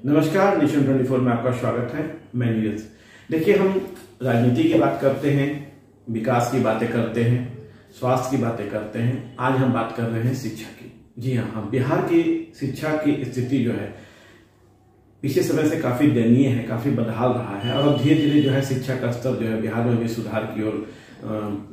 नमस्कार, नेशन 24 में आपका स्वागत है। मैं नीरज। देखिए, हम राजनीति की बात करते हैं, विकास की बातें करते हैं, स्वास्थ्य की बातें करते हैं। आज हम बात कर रहे हैं शिक्षा की। जी हाँ, बिहार की शिक्षा की स्थिति जो है पिछले समय से काफी दयनीय है, काफी बदहाल रहा है और अब धीरे धीरे जो है शिक्षा का स्तर जो है बिहार में भी सुधार की ओर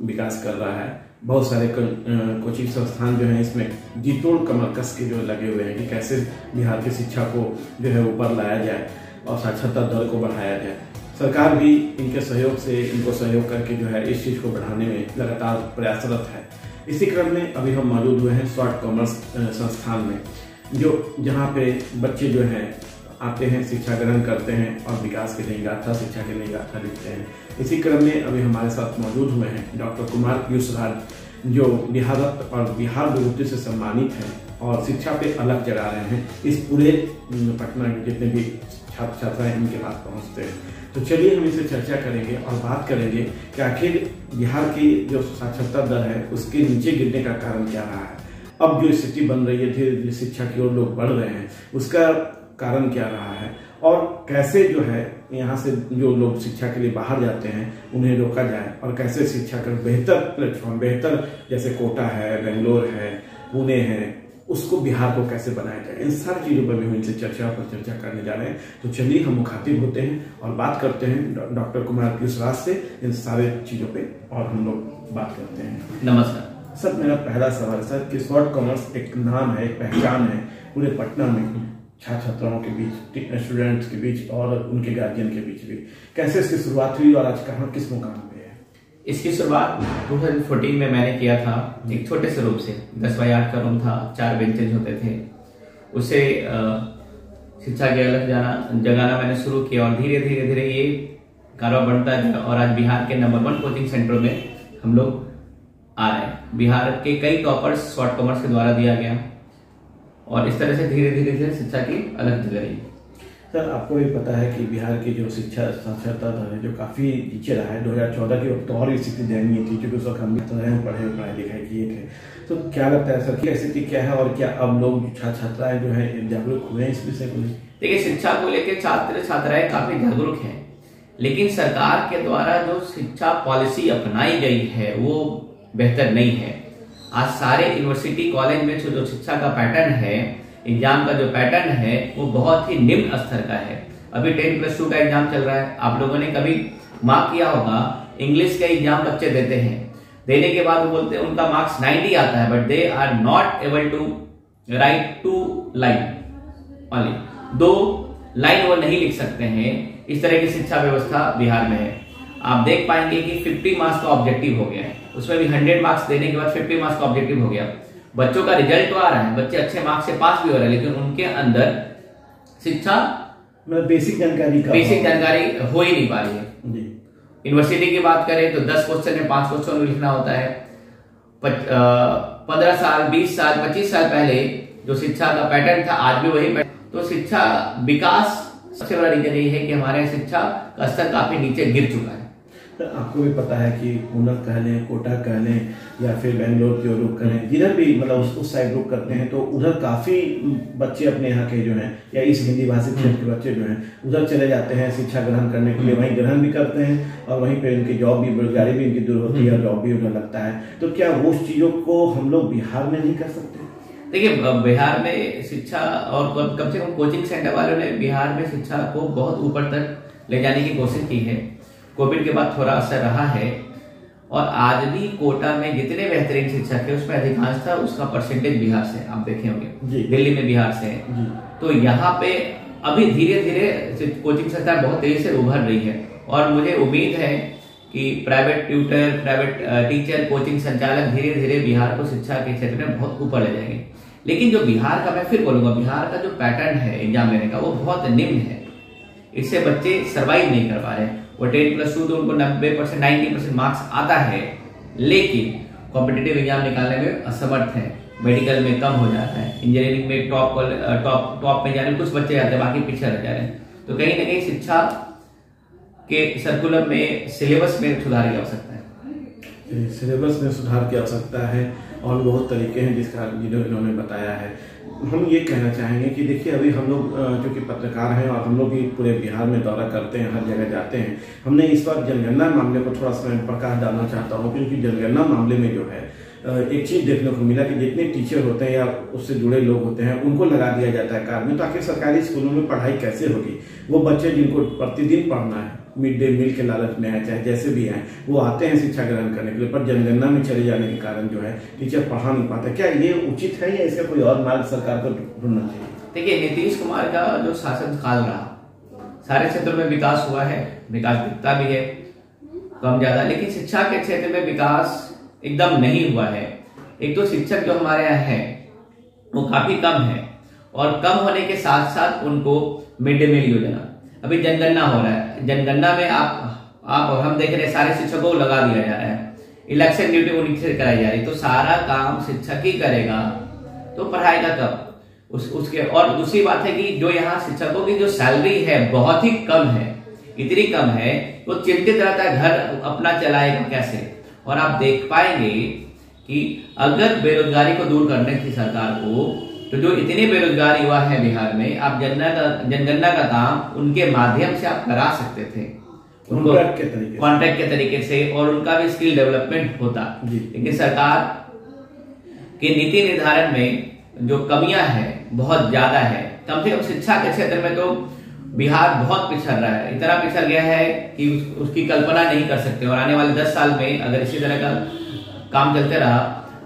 विकास कर रहा है। बहुत सारे कोचिंग संस्थान जो हैं इसमें जी तोड़ कमर कस के जो लगे हुए हैं कि कैसे बिहार की शिक्षा को जो है ऊपर लाया जाए और साक्षरता दर को बढ़ाया जाए। सरकार भी इनके सहयोग से इनको सहयोग करके जो है इस चीज को बढ़ाने में लगातार प्रयासरत है। इसी क्रम में अभी हम मौजूद हुए हैं स्वाट कॉमर्स संस्थान में, जो जहाँ पे बच्चे जो हैं आते हैं, शिक्षा ग्रहण करते हैं और विकास की नई गाथा, शिक्षा की नई गाथा लिखते हैं। इसी क्रम में अभी हमारे साथ मौजूद हुए हैं डॉक्टर कुमार पीयूष राज, जो बिहार रत्न और बिहार विभूति से सम्मानित हैं और शिक्षा पे अलग जगा रहे हैं। इस पूरे पटना के जितने भी छात्र छात्राएं इनके पास पहुंचते हैं। तो चलिए हम इसे चर्चा करेंगे और बात करेंगे कि आखिर बिहार की जो साक्षरता दर है उसके नीचे गिरने का कारण क्या रहा है। अब जो स्थिति बन रही है, धीरे धीरे शिक्षा की ओर लोग बढ़ रहे हैं, उसका कारण क्या रहा है और कैसे जो है यहाँ से जो लोग शिक्षा के लिए बाहर जाते हैं उन्हें रोका जाए और कैसे शिक्षा का बेहतर प्लेटफॉर्म, बेहतर जैसे कोटा है, बेंगलोर है, पुणे है, उसको बिहार को कैसे बनाया जाए। इन सारी चीजों पर भी हम इनसे चर्चा करने जा रहे हैं। तो चलिए हम मुखातिब होते हैं और बात करते हैं डॉक्टर कुमार पीयूष राज से इन सारे चीजों पे और हम लोग बात करते हैं। नमस्कार सर, मेरा पहला सवाल सर कि स्वाट कॉमर्स एक नाम है, एक पहचान है पूरे पटना में छात्र छात्राओं के बीच, स्टूडेंट्स के बीच और उनके गार्जियन के बीच भी। कैसे इसकी शुरुआत हुई और आज कहाँ किस मुकाम पे है? इसकी शुरुआत 2014 में मैंने किया था, एक छोटे से रूप से 10x8 का रूम था, 4 बेंचेज होते थे। उसे शिक्षा के अलग जगाना मैंने शुरू किया और धीरे धीरे धीरे ये कारोबार बढ़ता गया और आज बिहार के नंबर 1 कोचिंग सेंटर में हम लोग आ रहे हैं। बिहार के कई टॉपर्स स्वाट कॉमर्स के द्वारा दिया गया और इस तरह से धीरे धीरे धीरे शिक्षा की अलग जग रही। सर, आपको भी पता है कि बिहार की जो शिक्षा साक्षरता दर है जो काफी नीचे रहा है। 2014 की वक्त तो और स्थिति दयनीय थी, क्योंकि उस वक्त हम भी पढ़ाई लिखाई किए थे। तो क्या लगता है सर की स्थिति क्या है और क्या अब लोग छात्र छात्राएं जो है जागरूक हुए हैं इस विषय को? देखिए, शिक्षा को लेकर छात्र छात्राएं काफी जागरूक हैं, लेकिन सरकार के द्वारा जो शिक्षा पॉलिसी अपनाई गई है वो बेहतर नहीं है। आज सारे यूनिवर्सिटी कॉलेज में जो शिक्षा का पैटर्न है, एग्जाम का जो पैटर्न है वो बहुत ही निम्न स्तर का है। अभी 10+2 का एग्जाम चल रहा है। आप लोगों ने कभी मार्क किया होगा, इंग्लिश का एग्जाम बच्चे देते हैं, देने के बाद वो बोलते हैं उनका मार्क्स 90 आता है, but they are not able to write 2 line only, 2 line वो नहीं लिख सकते हैं। इस तरह की शिक्षा व्यवस्था बिहार में है। आप देख पाएंगे कि 50 मार्क्स का ऑब्जेक्टिव हो गया है, उसमें भी 100 मार्क्स देने के बाद 50 मार्क्स का ऑब्जेक्टिव हो गया। बच्चों का रिजल्ट तो आ रहा है, बच्चे अच्छे मार्क्स से पास भी हो रहे हैं, लेकिन उनके अंदर शिक्षा बेसिक जानकारी हो ही नहीं पा रही है। यूनिवर्सिटी की बात करें तो 10 क्वेश्चन में 5 क्वेश्चन लिखना होता है। 15 साल, 20 साल, 25 साल पहले जो शिक्षा का पैटर्न था आज भी वही पैटर्न। तो शिक्षा विकास सबसे बड़ा रीजन यही है कि हमारे शिक्षा का स्तर काफी नीचे गिर चुका है। आपको भी पता है कि पुणे कह लें, कोटा कह लें या फिर बेंगलोर की ओर रुख करें, जिधर भी मतलब उस साइड रुख करते हैं तो उधर काफी बच्चे अपने यहाँ के जो हैं या इस हिंदी भाषी क्षेत्र के बच्चे जो हैं उधर चले जाते हैं शिक्षा ग्रहण करने के लिए। वहीं ग्रहण भी करते हैं और वहीं पे उनकी जॉब भी, बेरोजगारी भी उनकी दूर होती है और जॉब भी उन्हें लगता है। तो क्या वो चीजों को हम लोग बिहार में नहीं कर सकते? देखिए, बिहार में शिक्षा और कम से कम कोचिंग सेंटर वालों ने बिहार में शिक्षा को बहुत ऊपर तक ले जाने की कोशिश की है। कोविड के बाद थोड़ा असर रहा है और आज भी कोटा में जितने बेहतरीन शिक्षक है उसमें अधिकांशतः उसका परसेंटेज बिहार से आप देखे होंगे, दिल्ली में बिहार से है। तो यहाँ पे अभी धीरे धीरे कोचिंग संस्था बहुत तेजी से उभर रही है और मुझे उम्मीद है कि private tutor, private teacher, coaching संचालक धीरे धीरे बिहार को शिक्षा के क्षेत्र में बहुत ऊपर ले जाएंगे। लेकिन जो बिहार का, मैं फिर बोलूंगा, बिहार का जो पैटर्न है एग्जाम लेने का वो बहुत निम्न है। इससे बच्चे सर्वाइव नहीं कर पा रहे। वो 10+2 तो उनको 90%, 90% मार्क्स आता है, लेकिन कॉम्पिटिटिव एग्जाम निकालने में असमर्थ है। मेडिकल में कम हो जाता है, इंजीनियरिंग में टॉप में जाने कुछ बच्चे जाते हैं, बाकी पीछे रह जा रहे हैं। तो कहीं ना कहीं शिक्षा के सर्कुलम में, सिलेबस में सुधार की आवश्यकता है। सिलेबस में सुधार की आवश्यकता है और बहुत तरीके हैं जिसका इन्होंने बताया है। हम ये कहना चाहेंगे कि देखिए अभी हम लोग जो कि पत्रकार हैं और हम लोग भी पूरे बिहार में दौरा करते हैं, हर जगह जाते हैं। हमने इस बार जनगणना मामले पर थोड़ा सा प्रकाश डालना चाहता हूँ, क्योंकि जनगणना मामले में जो है एक चीज देखने को मिला कि जितने टीचर होते हैं या उससे जुड़े लोग होते हैं उनको लगा दिया जाता है कार में। तो आखिर सरकारी स्कूलों में पढ़ाई कैसे होगी? वो बच्चे जिनको प्रतिदिन पढ़ना है, मिड डे मील के लालच में है, चाहे जैसे भी हैं, वो आते हैं शिक्षा ग्रहण करने के लिए, पर जनगणना में चले जाने के कारण जो है टीचर पढ़ा नहीं पाते। क्या ये उचित है या इसका कोई और मार्ग सरकार को ढूंढना चाहिए? देखिए, नीतीश कुमार का जो शासन काल रहा, सारे क्षेत्रों में विकास हुआ है, विकास दिखता भी है कम ज्यादा, लेकिन शिक्षा के क्षेत्र में विकास एकदम नहीं हुआ है। एक तो शिक्षक जो हमारे यहाँ है वो काफी कम है, और कम होने के साथ साथ उनको मिड डे मील योजना, अभी जनगणना हो रहा है, जनगणना में आप हम देख रहे हैं सारे शिक्षकों को लगा दिया जा रहा है, इलेक्शन ड्यूटी उन्हीं से कराई जा रही है। तो सारा काम शिक्षक ही करेगा तो पढ़ाएगा कब? उसके और दूसरी बात है कि जो यहाँ शिक्षकों की जो सैलरी है बहुत ही कम है, इतनी कम है तो चिंतित रहता है घर अपना चलाएगा कैसे। और आप देख पाएंगे कि अगर बेरोजगारी को दूर करने की सरकार को, तो जो इतने बेरोजगार युवा हैं बिहार में, आप जनगणना का काम उनके माध्यम से आप करा सकते थे, उनको कॉन्ट्रैक्ट के तरीके से, और उनका भी स्किल डेवलपमेंट होता। लेकिन सरकार के नीति निर्धारण में जो कमियां हैं बहुत ज्यादा है। कम से कम शिक्षा के क्षेत्र में तो बिहार बहुत पिछड़ रहा है, इतना पिछड़ गया है कि उसकी कल्पना नहीं कर सकते। और आने वाले 10 साल में अगर इसी तरह का काम चलते रहा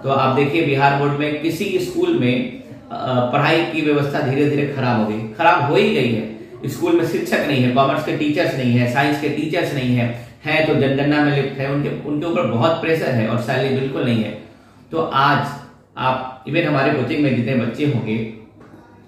तो आप देखिए बिहार बोर्ड में किसी स्कूल में पढ़ाई की व्यवस्था धीरे धीरे खराब हो गई, खराब हो ही गई है। स्कूल में शिक्षक नहीं है, कॉमर्स के टीचर्स नहीं है, साइंस के टीचर्स नहीं है तो जनगणना में लिप्त है, उनके ऊपर बहुत प्रेशर है और सैलरी बिल्कुल नहीं है। तो आज आप इवन हमारे कोचिंग में जितने बच्चे होंगे,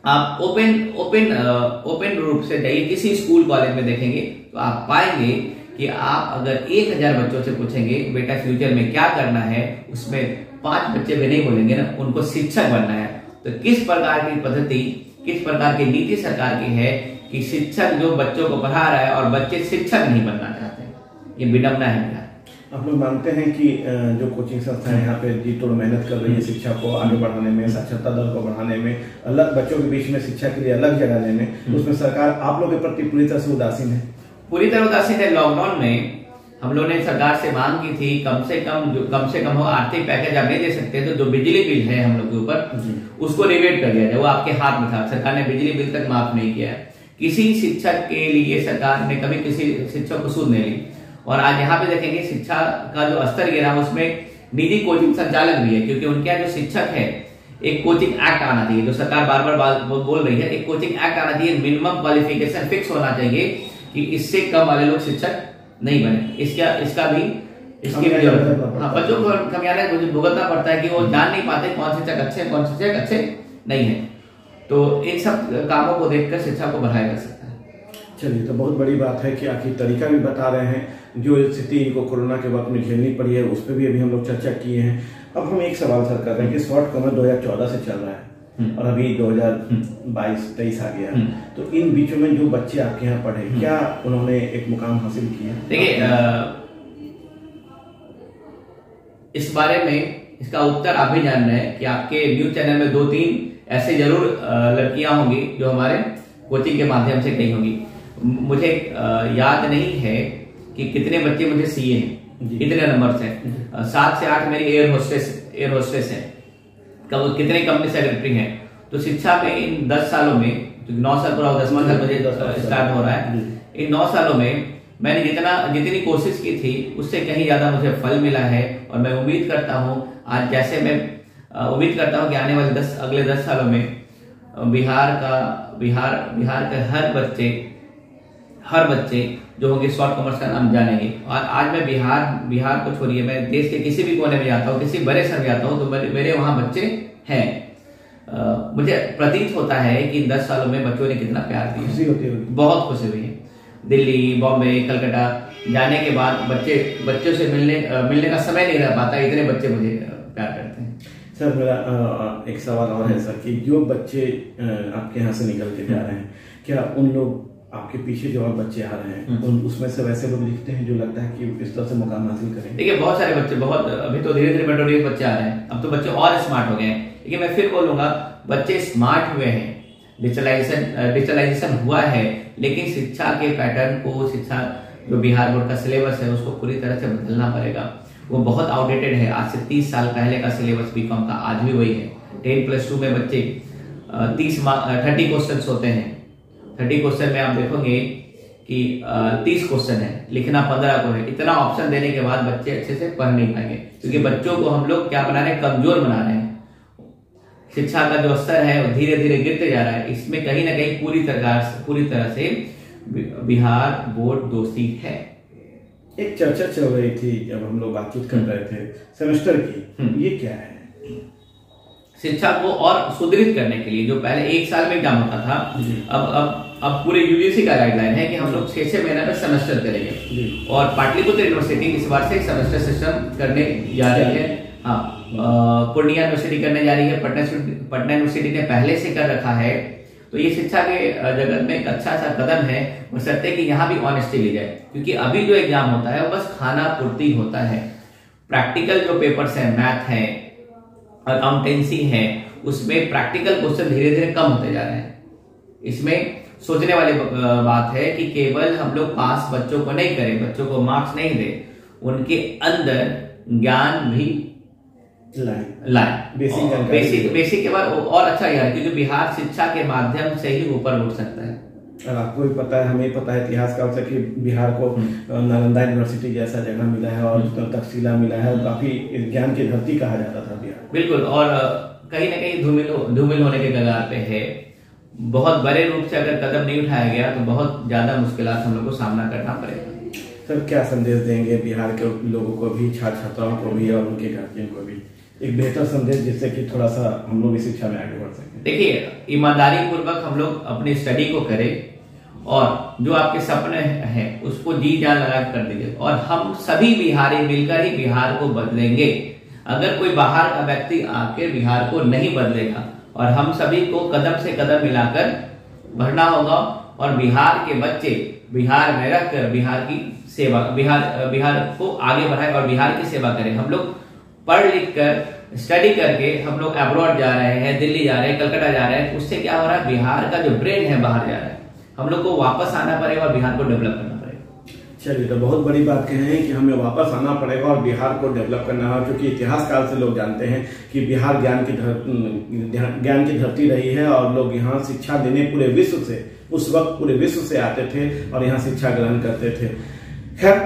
आप ओपन रूप से जाइए किसी स्कूल कॉलेज में देखेंगे तो आप पाएंगे कि आप अगर 1000 बच्चों से पूछेंगे बेटा फ्यूचर में क्या करना है, उसमें 5 बच्चे भी नहीं बोलेंगे ना उनको शिक्षक बनना है। तो किस प्रकार की पद्धति, किस प्रकार की नीति सरकार की है कि शिक्षक जो बच्चों को पढ़ा रहा है और बच्चे शिक्षक नहीं बनना चाहते हैं? ये विडंबना है। आप लोग मानते हैं कि जो कोचिंग संस्थाएं यहाँ पे जी तोड़ मेहनत कर रही है शिक्षा को आगे बढ़ाने में, साक्षरता दर को बढ़ाने में, अलग बच्चों के बीच में शिक्षा के लिए अलग जगह लेने, उसमें सरकार आप लोग के प्रति पूरी तरह से उदासीन है? पूरी तरह उदासीन है। लॉकडाउन में हम लोगों ने सरकार से मांग की थी कम से कम हो आर्थिक पैकेज आप नहीं दे सकते, तो जो बिजली बिल है हम लोग के ऊपर उसको रिवेट कर दिया जाए, वो आपके हाथ में था। सरकार ने बिजली बिल तक माफ नहीं किया। किसी शिक्षक के लिए सरकार ने कभी किसी शिक्षक को सूद नहीं ली। और आज यहाँ पे देखेंगे शिक्षा का जो स्तर गिरा, उसमें निजी कोचिंग संचालक भी है, क्योंकि उनके यहाँ जो शिक्षक है एक कोचिंग एक्ट आना चाहिए, जो सरकार बार बार बोल रही है, एक कोचिंग एक्ट आना चाहिए, मिनिमम क्वालिफिकेशन फिक्स होना चाहिए कि इससे कम वाले लोग शिक्षक नहीं बने। इसकी भी जरूरत है। हाँ, बच्चों को कमियां भुगतना पड़ता है कि वो जान नहीं पाते कौन शिक्षक अच्छे हैं, कौन शिक्षक अच्छे नहीं है। तो इन सब कामों को देखकर शिक्षा को बढ़ाया जा सकता है। चलिए, तो बहुत बड़ी बात है कि आखिर तरीका भी बता रहे हैं, जो स्थिति इनको कोरोना के वक्त में झेलनी पड़ी है उस पर भी अभी हम लोग चर्चा किए हैं। अब हम एक सवाल सर कर रहे हैं कि शॉर्ट कमर 2014 से चल रहा है और अभी 2022-23 आ गया, तो इन बीचों में जो बच्चे आपके यहाँ पढ़े, क्या उन्होंने एक मुकाम हासिल किया? देखिए, इस बारे में इसका उत्तर आप भी जान रहे हैं कि आपके न्यूज चैनल में 2-3 ऐसे जरूर लड़कियां होंगी जो हमारे कोचिंग के माध्यम से गई होंगी। मुझे याद नहीं है कि कितने बच्चे मुझे सीए हैं, इतने नंबर से 7 से 8 मेरी एयर होस्टेस है, कितने कंपनी सेक्रेटरी हैं। तो शिक्षा में इन 10 सालों में, 9 साल पूरा 10वां साल मुझे स्टार्ट हो रहा है, इन 9 सालों में मैंने जितनी कोशिश की थी उससे कहीं ज्यादा मुझे फल मिला है। और मैं उम्मीद करता हूँ आज जैसे मैं उम्मीद करता हूँ कि आने वाले अगले 10 सालों में बिहार के हर बच्चे जो होंगे शॉर्ट कॉमर्स का नाम जानेंगे। और आज मैं बिहार को छोड़िए, मैं देश के किसी भी कोने में जाता हूँ, किसी बड़े शहर में जाता हूँ, तो मेरे वहां बच्चे हैं। मुझे प्रतीत होता है कि इन 10 सालों में बच्चों ने कितना प्यार दिया, खुशी होती है, बहुत खुशी हुई है। दिल्ली, बॉम्बे, कलकत्ता जाने के बाद बच्चों से मिलने का समय नहीं रह पाता, इतने बच्चे मुझे प्यार करते हैं। सर, मेरा एक सवाल और है सर कि जो बच्चे आपके यहाँ से निकल के जा रहे हैं, क्या उन लोग आपके पीछे जो और बच्चे आ रहे हैं उसमें से वैसे लोग लिखते हैं जो लगता है कि इस तरह से मुकाम हासिल करें? देखिए बहुत सारे बच्चे, बहुत अभी तो धीरे धीरे मेट्रोडियस बच्चे आ रहे हैं, अब तो बच्चे और स्मार्ट हो गए हैं। लेकिन मैं फिर बोलूंगा, बच्चे स्मार्ट हुए हैं, डिजिटलाइजेशन हुआ है, लेकिन शिक्षा के पैटर्न को, शिक्षा जो बिहार बोर्ड का सिलेबस है उसको पूरी तरह से बदलना पड़ेगा। वो बहुत आउटडेटेड है। आज से 30 साल पहले का सिलेबस बीकॉम का आज भी वही है। 10+2 में बच्चे 30 क्वेश्चन होते हैं। 30 क्वेश्चन में आप देखोगे कि 30 क्वेश्चन है, लिखना 15 को है। इतना ऑप्शन देने के बाद बच्चे अच्छे से पढ़ नहीं पाएंगे, क्योंकि बच्चों को हम लोग क्या बना रहे हैं, कमजोर बना रहे हैं। शिक्षा का जो स्तर है वो धीरे धीरे गिरते जा रहा है। इसमें कहीं ना कहीं पूरी तरह से बिहार बोर्ड दोषी है। एक चर्चा चल रही थी जब हम लोग बातचीत कर रहे थे सेमेस्टर की, ये क्या है? शिक्षा को और सुदृढ़ करने के लिए, जो पहले 1 साल में एग्जाम होता था, अब पूरे यूजीसी का गाइडलाइन है कि हम लोग 6 महीने में सेमेस्टर करेंगे। और पाटलिपुत्र यूनिवर्सिटी इस बार से सेमेस्टर सिस्टम करने जा रही है। हाँ, पूर्णिया यूनिवर्सिटी करने जा रही है, पटना यूनिवर्सिटी ने पहले से कर रखा है। तो ये शिक्षा के जगत में एक अच्छा सा कदम है। बशर्ते कि यहाँ भी ऑनेस्टी ली जाए, क्योंकि अभी जो एग्जाम होता है वो बस खाना पूर्ति होता है। प्रैक्टिकल जो पेपर्स हैं, मैथ है, अकाउंटेंसी है, उसमें प्रैक्टिकल क्वेश्चन धीरे धीरे कम होते जा रहे हैं। इसमें सोचने वाली बात है कि केवल हम लोग पास बच्चों को नहीं करें, बच्चों को मार्क्स नहीं दें, उनके अंदर ज्ञान भी लाए। बेसिक के बाद और अच्छा यार, क्योंकि बिहार शिक्षा के माध्यम से ही ऊपर उठ सकता है। और आपको भी पता है, हमें पता है इतिहास काल से कि बिहार को नालंदा यूनिवर्सिटी जैसा जगह मिला है और तक्षशिला मिला है, और काफी ज्ञान की धरती कहा जाता था बिहार। बिल्कुल, और कहीं ना कहीं धूमिल होने के कगार पे है। बहुत बड़े रूप से अगर कदम नहीं उठाया गया तो बहुत ज्यादा मुश्किलात हम लोग को सामना करना पड़ेगा। सर, क्या संदेश देंगे बिहार के लोगों को भी, छात्र छात्राओं को भी और उनके गार्जियन को भी, एक बेहतर संदेश जिससे कि थोड़ा सा हम लोग इस शिक्षा में आगे बढ़ सकें? देखिए, ईमानदारी पूर्वक हम लोग अपनी स्टडी को करें, और जो आपके सपने हैं उसको जी जान लगा कर दीजिए, और हम सभी बिहारी मिलकर ही बिहार को बदलेंगे। अगर कोई बाहर का व्यक्ति आके बिहार को नहीं बदलेगा, और हम सभी को कदम से कदम मिलाकर बढ़ना होगा, और बिहार के बच्चे बिहार में रहकर बिहार की सेवा, बिहार को आगे बढ़ाए और बिहार की सेवा करें। हम लोग पढ़ लिख कर, स्टडी करके हम लोग अब्रॉड जा रहे हैं, दिल्ली जा रहे हैं, कलकत्ता जा रहे हैं। उससे क्या हो रहा है, बिहार का जो ब्रेन है बाहर जा रहा है। हम लोग को वापस आना पड़ेगा और बिहार को डेवलप करना पड़ेगा। चलिए, तो बहुत बड़ी बात कहे हैं कि हमें वापस आना पड़ेगा और बिहार को डेवलप करना है, क्योंकि इतिहास काल से लोग जानते हैं कि बिहार ज्ञान की धरती रही है, और लोग यहाँ शिक्षा देने पूरे विश्व से, उस वक्त पूरे विश्व से आते थे और यहाँ शिक्षा ग्रहण करते थे। खैर,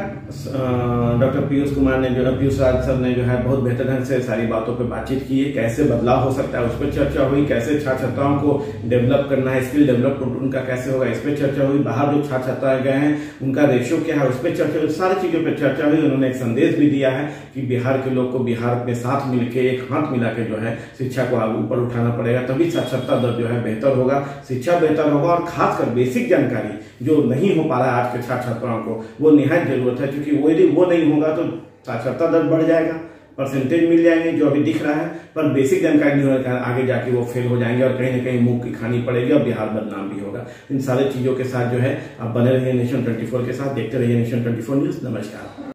डॉक्टर पीयूष कुमार ने पीयूष राज सर ने जो है बहुत बेहतर ढंग से सारी बातों पे बातचीत की है। कैसे बदलाव हो सकता है उस पर चर्चा हुई, कैसे छात्र छात्राओं को डेवलप करना है, स्किल डेवलपमेंट उनका कैसे होगा इस पर चर्चा हुई, बाहर जो छात्र छात्राएं गए हैं उनका रेशियो क्या है उस पर चर्चा हुई, सारी चीजों पर चर्चा हुई। उन्होंने एक संदेश भी दिया है कि बिहार के लोग को बिहार में साथ मिलकर, एक हाथ मिला के जो है शिक्षा को आगे ऊपर उठाना पड़ेगा, तभी साक्षरता दर जो है बेहतर होगा, शिक्षा बेहतर होगा। और खासकर बेसिक जानकारी जो नहीं हो पा रहा है आज के छात्र छात्राओं को, वो निहायत जरूरत है, क्योंकि वो नहीं होगा तो साक्षरता दर बढ़ जाएगा, परसेंटेज मिल जाएंगे जो अभी दिख रहा है, पर बेसिक जानकारी नहीं होने के कारण आगे जाके वो फेल हो जाएंगे और कहीं ना कहीं मुंह की खानी पड़ेगी और बिहार बदनाम भी होगा। इन सारी चीजों के साथ जो है आप बने रहिए नेशन 24 के साथ, देखते रहिए नेशन 24 न्यूज। नमस्कार।